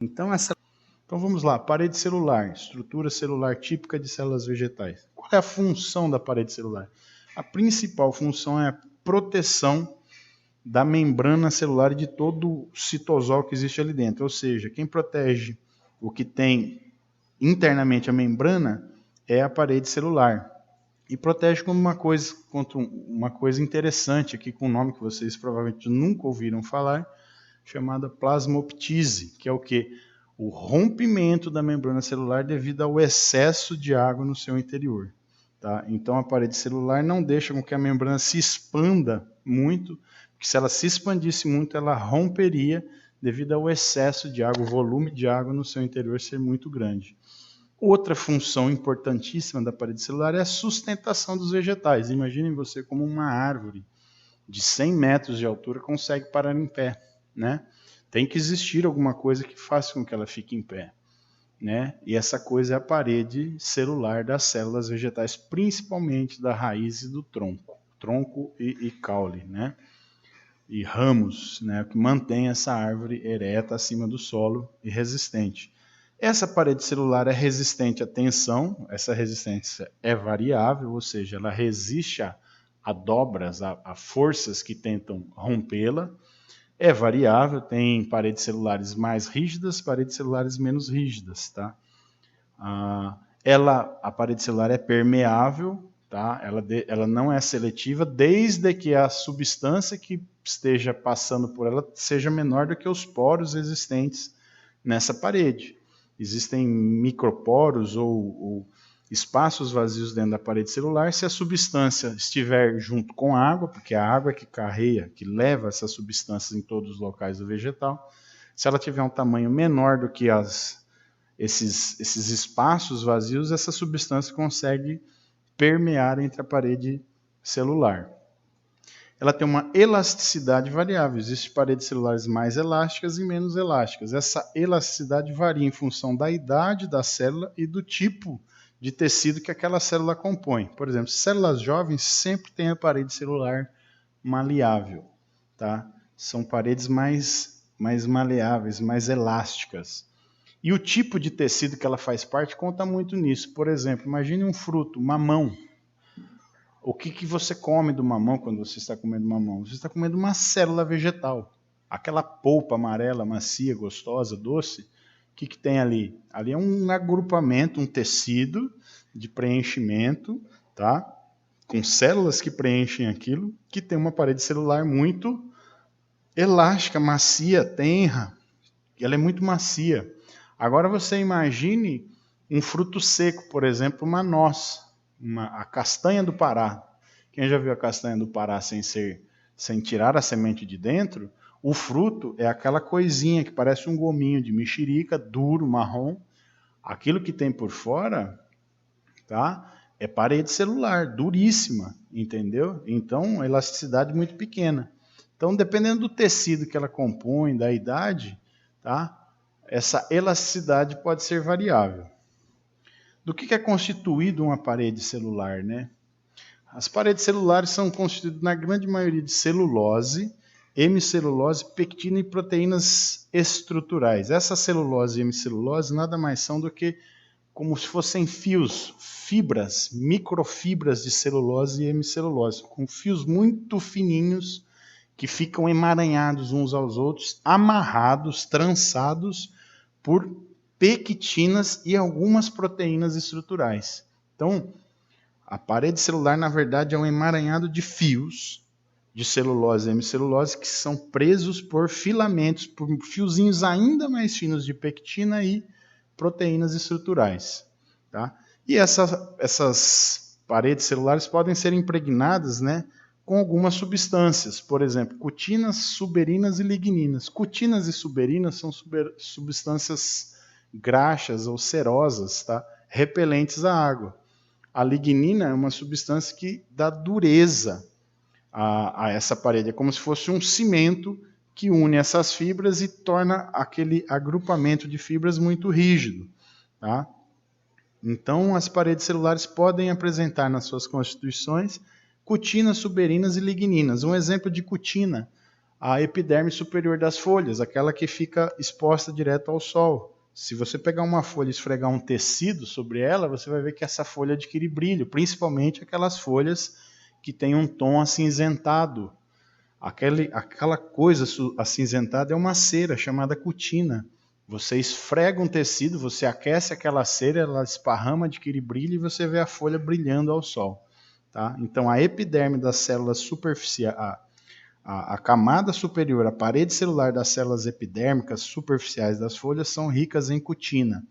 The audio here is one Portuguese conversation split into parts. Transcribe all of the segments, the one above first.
Então vamos lá, parede celular, estrutura celular típica de células vegetais. Qual é a função da parede celular? A principal função é a proteção da membrana celular e de todo o citosol que existe ali dentro. Ou seja, quem protege o que tem internamente a membrana é a parede celular. E protege contra uma coisa interessante aqui, com um nome que vocês provavelmente nunca ouviram falar, chamada plasmoptise, que é o quê? O rompimento da membrana celular devido ao excesso de água no seu interior. Tá? Então a parede celular não deixa com que a membrana se expanda muito, porque se ela se expandisse muito, ela romperia devido ao excesso de água, o volume de água no seu interior ser muito grande. Outra função importantíssima da parede celular é a sustentação dos vegetais. Imaginem você como uma árvore de 100 metros de altura consegue parar em pé, né? Tem que existir alguma coisa que faça com que ela fique em pé, né? E essa coisa é a parede celular das células vegetais, principalmente da raiz e do tronco e caule, né? E ramos, né? Que mantém essa árvore ereta acima do solo e resistente. Essa parede celular é resistente à tensão, essa resistência é variável, ou seja, ela resiste a dobras, a forças que tentam rompê-la. É variável, tem paredes celulares mais rígidas, paredes celulares menos rígidas, tá? A parede celular é permeável, tá? Ela não é seletiva, desde que a substância que esteja passando por ela seja menor do que os poros existentes nessa parede. Existem microporos ou espaços vazios dentro da parede celular se a substância estiver junto com a água, porque a água é que carrega, que leva essas substâncias em todos os locais do vegetal. Se ela tiver um tamanho menor do que esses espaços vazios, essa substância consegue permear entre a parede celular. Ela tem uma elasticidade variável. Existem paredes celulares mais elásticas e menos elásticas. Essa elasticidade varia em função da idade da célula e do tipo de tecido que aquela célula compõe. Por exemplo, células jovens sempre têm a parede celular maleável, tá? São paredes mais maleáveis, mais elásticas. E o tipo de tecido que ela faz parte conta muito nisso. Por exemplo, imagine um fruto, mamão. O que você come do mamão quando você está comendo mamão? Você está comendo uma célula vegetal. Aquela polpa amarela, macia, gostosa, doce, o que tem ali? Ali é um agrupamento, um tecido de preenchimento, tá? Com células que preenchem aquilo, que tem uma parede celular muito elástica, macia, tenra. Ela é muito macia. Agora você imagine um fruto seco, por exemplo, uma noz, a castanha do Pará. Quem já viu a castanha do Pará sem tirar a semente de dentro? O fruto é aquela coisinha que parece um gominho de mexerica, duro, marrom. Aquilo que tem por fora, tá? É parede celular, duríssima, entendeu? Então, elasticidade muito pequena. Então, dependendo do tecido que ela compõe, da idade, tá? Essa elasticidade pode ser variável. Do que é constituído uma parede celular, né? As paredes celulares são constituídas na grande maioria de celulose, hemicelulose, pectina e proteínas estruturais. Essa celulose e hemicelulose nada mais são do que como se fossem fios, fibras, microfibras de celulose e hemicelulose, com fios muito fininhos que ficam emaranhados uns aos outros, amarrados, trançados por pectinas e algumas proteínas estruturais. Então, a parede celular, na verdade, é um emaranhado de fios de celulose e hemicelulose que são presos por filamentos, por fiozinhos ainda mais finos de pectina e proteínas estruturais. Tá? E essas paredes celulares podem ser impregnadas, né, com algumas substâncias, por exemplo, cutinas, suberinas e ligninas. Cutinas e suberinas são substâncias graxas ou cerosas, tá? Repelentes à água. A lignina é uma substância que dá dureza a essa parede, é como se fosse um cimento que une essas fibras e torna aquele agrupamento de fibras muito rígido. Tá? Então, as paredes celulares podem apresentar nas suas constituições cutinas, suberinas e ligninas. Um exemplo de cutina, a epiderme superior das folhas, aquela que fica exposta direto ao sol. Se você pegar uma folha e esfregar um tecido sobre ela, você vai ver que essa folha adquire brilho, principalmente aquelas folhas que têm um tom acinzentado. Aquela coisa acinzentada é uma cera chamada cutina. Você esfrega um tecido, você aquece aquela cera, ela esparrama, adquire brilho e você vê a folha brilhando ao sol. Tá? Então a epiderme das células superficiais, a camada superior, a parede celular das células epidérmicas superficiais das folhas são ricas em cutina.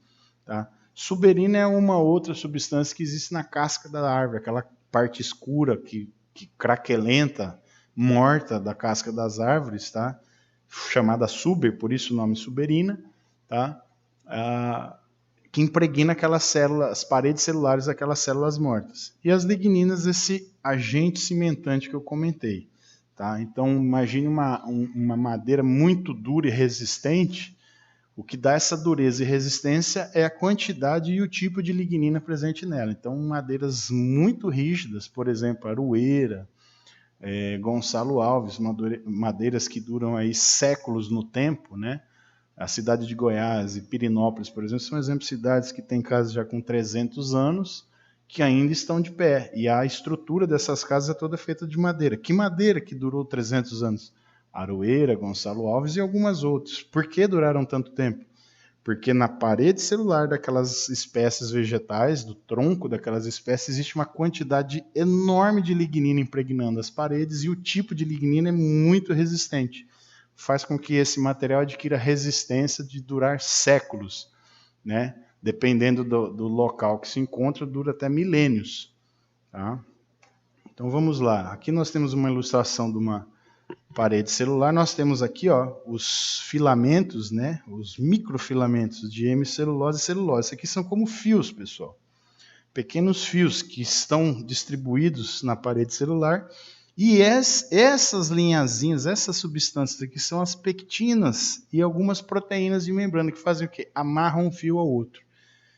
Tá? Suberina é uma outra substância que existe na casca da árvore, aquela parte escura que craquelenta, morta da casca das árvores, tá? Chamada suber, por isso o nome suberina, tá? Que impregna aquelas células, as paredes celulares daquelas células mortas. E as ligninas, esse agente cimentante que eu comentei. Tá? Então, imagine uma madeira muito dura e resistente. O que dá essa dureza e resistência é a quantidade e o tipo de lignina presente nela. Então, madeiras muito rígidas, por exemplo, aroeira, Gonçalo Alves, madeiras que duram aí séculos no tempo, né? A cidade de Goiás e Pirinópolis, por exemplo, são exemplos de cidades que têm casas já com 300 anos, que ainda estão de pé. E a estrutura dessas casas é toda feita de madeira. Que madeira que durou 300 anos? Aroeira, Gonçalo Alves e algumas outras. Por que duraram tanto tempo? Porque na parede celular daquelas espécies vegetais, do tronco daquelas espécies, existe uma quantidade enorme de lignina impregnando as paredes e o tipo de lignina é muito resistente. Faz com que esse material adquira resistência de durar séculos, né? Dependendo do local que se encontra, dura até milênios. Tá? Então vamos lá. Aqui nós temos uma ilustração de uma parede celular. Nós temos aqui os filamentos, né? Os microfilamentos de hemicelulose e celulose. Isso aqui são como fios, pessoal. Pequenos fios que estão distribuídos na parede celular. E essas linhazinhas, essas substâncias aqui são as pectinas e algumas proteínas de membrana que fazem o quê? Amarram um fio ao outro.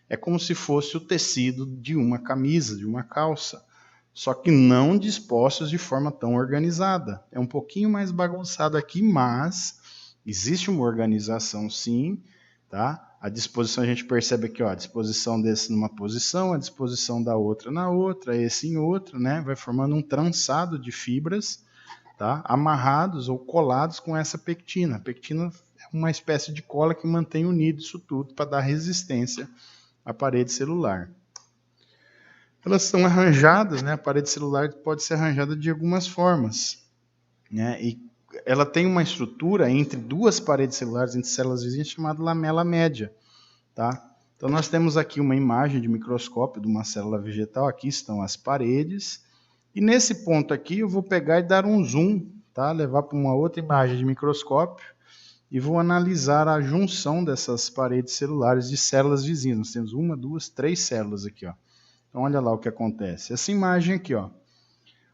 É como se fosse o tecido de uma camisa, de uma calça, só que não dispostos de forma tão organizada. É um pouquinho mais bagunçado aqui, mas existe uma organização sim, tá? A disposição a gente percebe aqui, a disposição desse numa posição, a disposição da outra na outra, esse em outra, né? Vai formando um trançado de fibras, tá? Amarrados ou colados com essa pectina. A pectina é uma espécie de cola que mantém unido isso tudo para dar resistência à parede celular. Elas são arranjadas, né? A parede celular pode ser arranjada de algumas formas, né? E ela tem uma estrutura entre duas paredes celulares, entre células vizinhas, chamada lamela média, tá? Então nós temos aqui uma imagem de microscópio de uma célula vegetal, aqui estão as paredes, e nesse ponto aqui eu vou pegar e dar um zoom, tá? Levar para uma outra imagem de microscópio e vou analisar a junção dessas paredes celulares de células vizinhas. Nós temos 1, 2, 3 células aqui, ó. Então olha lá o que acontece. Essa imagem aqui, ó.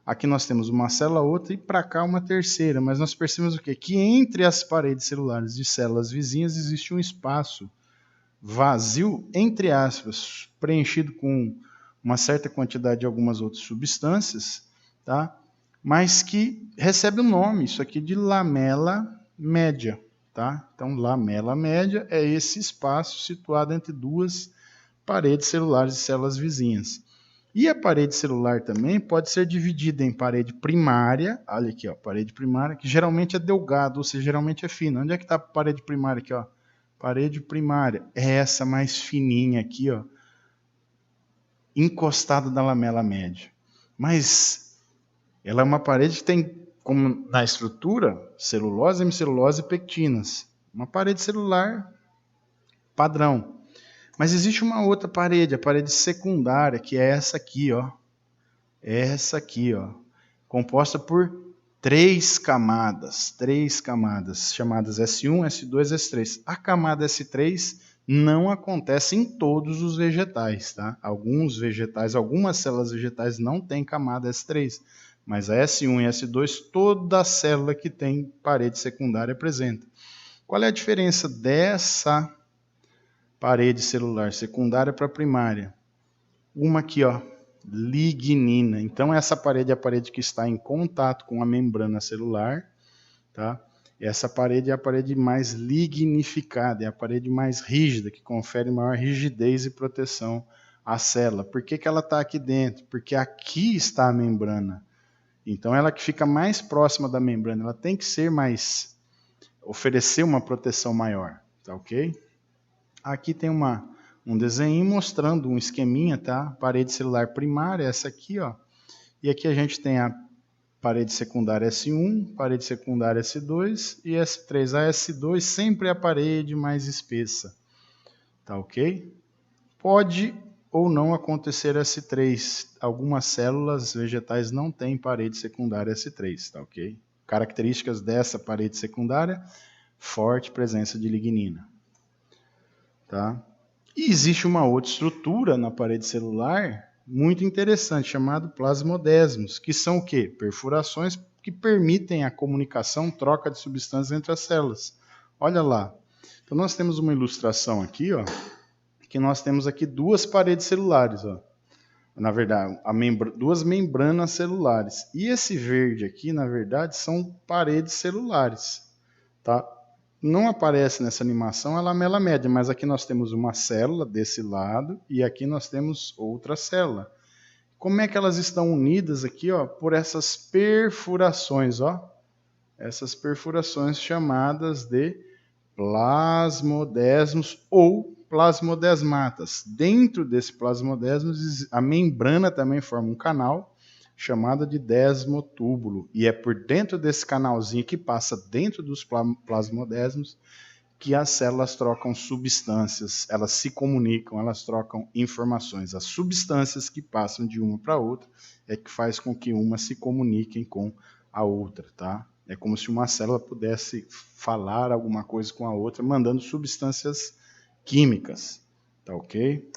Aqui nós temos uma célula, outra, e para cá uma terceira. Mas nós percebemos o quê? Que entre as paredes celulares de células vizinhas existe um espaço vazio, entre aspas, preenchido com uma certa quantidade de algumas outras substâncias, tá? Mas que recebe o nome, isso aqui, de lamela média. Tá? Então, lamela média é esse espaço situado entre duas paredes celulares de células vizinhas. E a parede celular também pode ser dividida em parede primária, olha aqui, ó, parede primária, que geralmente é delgado, ou seja, geralmente é fina. Onde é que está a parede primária aqui, ó? Parede primária é essa mais fininha aqui, ó, encostada na lamela média. Mas ela é uma parede que tem, como na estrutura, celulose, hemicelulose e pectinas. Uma parede celular padrão. Mas existe uma outra parede, a parede secundária, que é essa aqui, ó. Essa aqui, ó. Composta por três camadas, chamadas S1, S2, S3. A camada S3 não acontece em todos os vegetais, tá? Alguns vegetais, algumas células vegetais não têm camada S3, mas a S1 e S2, toda célula que tem parede secundária apresenta. Qual é a diferença dessa parede celular secundária para primária? Uma aqui, ó, lignina. Então essa parede é a parede que está em contato com a membrana celular, tá? Essa parede é a parede mais lignificada, é a parede mais rígida, que confere maior rigidez e proteção à célula. Por que ela está aqui dentro? Porque aqui está a membrana. Então ela que fica mais próxima da membrana, ela tem que ser mais, oferecer uma proteção maior, tá ok? Aqui tem um desenho mostrando um esqueminha, tá? Parede celular primária, essa aqui, ó. E aqui a gente tem a parede secundária S1, parede secundária S2 e S3. A S2 sempre é a parede mais espessa, tá ok? Pode ou não acontecer S3. Algumas células vegetais não têm parede secundária S3, tá ok? Características dessa parede secundária, forte presença de lignina, tá? E existe uma outra estrutura na parede celular muito interessante, chamado plasmodesmos, que são o quê? Perfurações que permitem a comunicação, troca de substâncias entre as células. Olha lá. Então nós temos uma ilustração aqui, ó, que nós temos aqui duas paredes celulares, ó. Na verdade, duas membranas celulares. E esse verde aqui, na verdade, são paredes celulares, tá? Não aparece nessa animação a lamela média, mas aqui nós temos uma célula desse lado e aqui nós temos outra célula. Como é que elas estão unidas aqui, ó, por essas perfurações, ó? Essas perfurações chamadas de plasmodesmos ou plasmodesmatas. Dentro desse plasmodesmos, a membrana também forma um canal chamado de desmotúbulo. E é por dentro desse canalzinho que passa dentro dos plasmodesmos que as células trocam substâncias, elas se comunicam, elas trocam informações. As substâncias que passam de uma para outra é que faz com que uma se comuniquem com a outra, tá? É como se uma célula pudesse falar alguma coisa com a outra, mandando substâncias químicas, tá ok?